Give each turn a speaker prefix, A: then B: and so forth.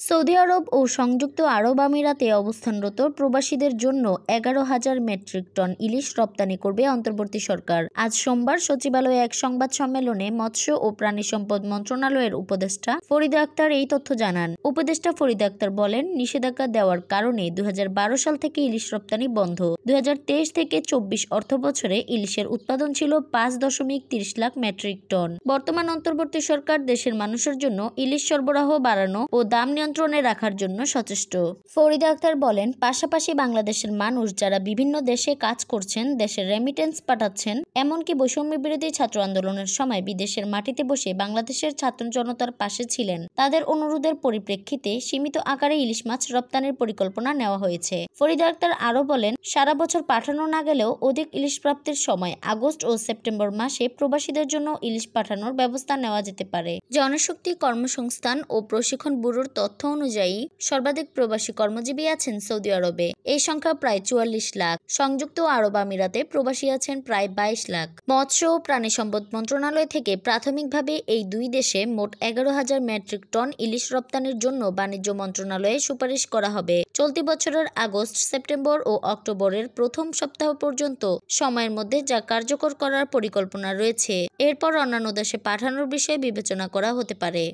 A: Saudi আরব ও সংযুক্ত আরব আমিরাতে অবস্থানরত প্রবাসীদের জন্য 11,000 মেট্রিক টন ইলিশ রপ্তানি করবে অন্তর্বর্তী সরকার। আজ সোমবার সচিবালয়ে এক সংবাদ সম্মেলনে মৎস্য ও প্রাণী সম্পদ মন্ত্রণালয়ের উপদেষ্টা ফরিদা আক্তার এই তথ্য জানান। উপদেষ্টা ফরিদা আক্তার বলেন, নিষেধাজ্ঞা দেওয়ার কারণে 2012 সাল থেকে ইলিশ রপ্তানি বন্ধ। 2023 থেকে 24 অর্থবছরে ইলিশের উৎপাদন ছিল 5.30 লাখ মেট্রিক টন। বর্তমান অন্তর্বর্তী সরকার দেশের মানুষের জন্য ইলিশ সরবরাহ বাড়ানো ও দাম নিয়ন্ত্রণে রাখার জন্য সচেষ্ট। ফরিদা আক্তার বলেন, পাশাপাশি বাংলাদেশের মানুষ যারা বিভিন্ন দেশে কাজ করছেন, দেশের রেমিটেন্স পাঠাচ্ছেন, এমনকি বৈষম্য বিরোধী ছাত্র আন্দোলনের সময় বিদেশের মাটিতে বসে বাংলাদেশের ছাত্র জনতার পাশে ছিলেন, তাদের অনুরোধের পরিপ্রেক্ষিতে সীমিত আকারে ইলিশ মাছ রপ্তানির পরিকল্পনা নেওয়া হয়েছে। ফরিদা আক্তার আরও বলেন, সারা বছর পাঠানো না গেলেও অধিক ইলিশ প্রাপ্তির সময় আগস্ট ও সেপ্টেম্বর মাসে প্রবাসীদের জন্য ইলিশ পাঠানোর ব্যবস্থা নেওয়া যেতে পারে। জনশক্তি কর্মসংস্থান ও প্রশিক্ষণ ব্যুরোর তথ্য অনুযায়ী সর্বাধিক প্রবাসী কর্মজীবী আছেন সৌদি আরবে। এই সংখ্যা প্রায় 44 লাখ। সংযুক্ত আরব আমিরাতে প্রবাসী আছেন প্রায় 22 লাখ। মৎস্য ও প্রাণী সম্পদ মন্ত্রণালয় থেকে প্রাথমিকভাবে এই দুই দেশে মোট 11,000 মেট্রিক টন ইলিশ রপ্তানির জন্য বাণিজ্য মন্ত্রণালয়ে সুপারিশ করা হবে। চলতি বছরের আগস্ট, সেপ্টেম্বর ও অক্টোবরের প্রথম সপ্তাহ পর্যন্ত সময়ের মধ্যে যা কার্যকর করার পরিকল্পনা রয়েছে। এরপর অন্যান্য দেশে পাঠানোর বিষয়ে বিবেচনা করা হতে পারে।